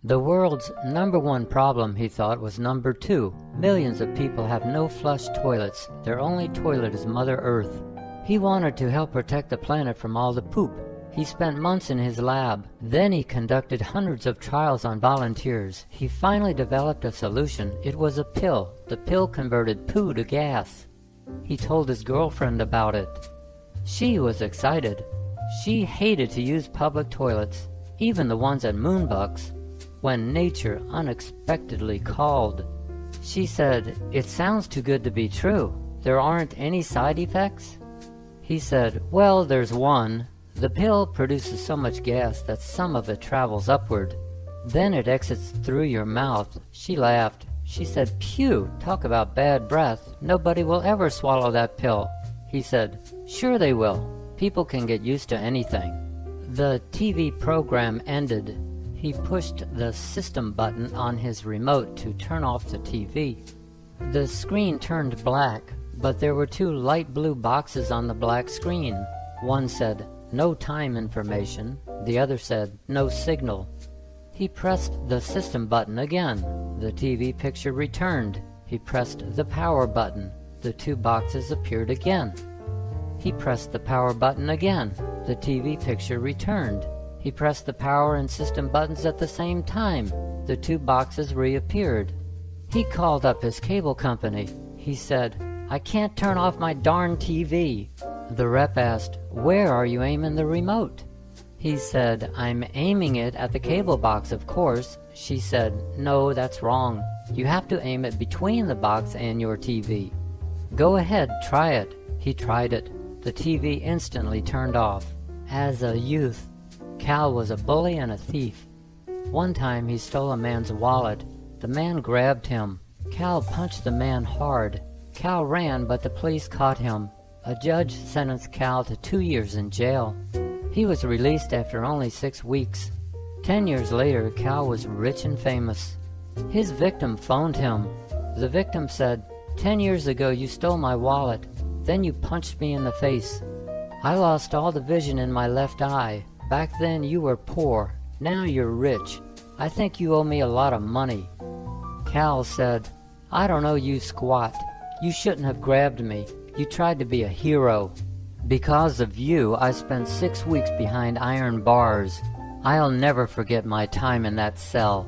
The world's #1 problem, he thought, was number 2. Millions of people have no flush toilets. Their only toilet is Mother Earth. He wanted to help protect the planet from all the poop. He spent months in his lab. Then he conducted hundreds of trials on volunteers. He finally developed a solution. It was a pill. The pill converted poo to gas. He told his girlfriend about it. She was excited. She hated to use public toilets, even the ones at Moonbucks, when nature unexpectedly called. She said, "It sounds too good to be true. There aren't any side effects?" He said, "Well, there's one. The pill produces so much gas that some of it travels upward. Then it exits through your mouth." She laughed. She said, "Phew, talk about bad breath. Nobody will ever swallow that pill." He said, "Sure they will. People can get used to anything." The TV program ended. He pushed the system button on his remote to turn off the TV. The screen turned black, but there were 2 light blue boxes on the black screen. One said, "No time information." The other said, "No signal." He pressed the system button again. The TV picture returned. He pressed the power button. The 2 boxes appeared again. He pressed the power button again. The TV picture returned. He pressed the power and system buttons at the same time. The 2 boxes reappeared. He called up his cable company. He said, "I can't turn off my darn TV." The rep asked, "Where are you aiming the remote?" He said, "I'm aiming it at the cable box, of course." She said, "No, that's wrong. You have to aim it between the box and your TV." "Go ahead, try it." He tried it. The TV instantly turned off. As a youth, Cal was a bully and a thief. One time he stole a man's wallet. The man grabbed him. Cal punched the man hard. Cal ran, but the police caught him. A judge sentenced Cal to 2 years in jail. He was released after only 6 weeks. 10 years later, Cal was rich and famous. His victim phoned him. The victim said, "10 years ago you stole my wallet. Then you punched me in the face. I lost all the vision in my left eye. Back then you were poor. Now you're rich. I think you owe me a lot of money." Cal said, "I don't owe you squat. You shouldn't have grabbed me. You tried to be a hero. Because of you, I spent 6 weeks behind iron bars. I'll never forget my time in that cell.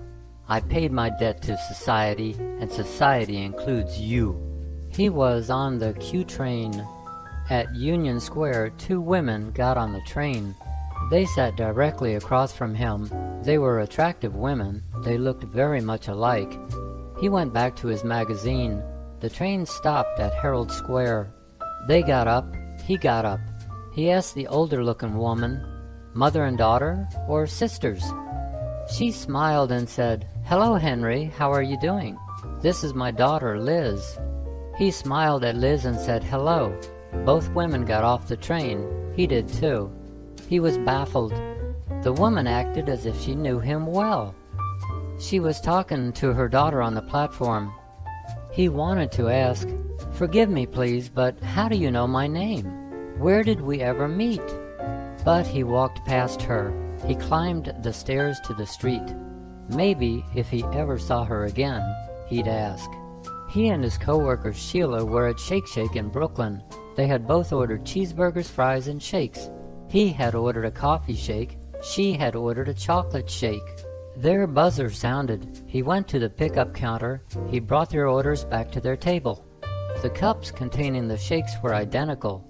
I paid my debt to society, and society includes you." He was on the Q train. At Union Square, 2 women got on the train. They sat directly across from him. They were attractive women. They looked very much alike. He went back to his magazine. The train stopped at Herald Square. They got up. He got up. He asked the older-looking woman, "Mother and daughter, or sisters?" She smiled and said, "Hello, Henry. How are you doing? This is my daughter, Liz." He smiled at Liz and said, "Hello." Both women got off the train. He did too. He was baffled. The woman acted as if she knew him well. She was talking to her daughter on the platform. He wanted to ask, "Forgive me, please, but how do you know my name? Where did we ever meet?" But he walked past her. He climbed the stairs to the street. Maybe, if he ever saw her again, he'd ask. He and his co-worker Sheila were at Shake Shack in Brooklyn. They had both ordered cheeseburgers, fries, and shakes. He had ordered a coffee shake. She had ordered a chocolate shake. Their buzzer sounded. He went to the pickup counter. He brought their orders back to their table. The cups containing the shakes were identical.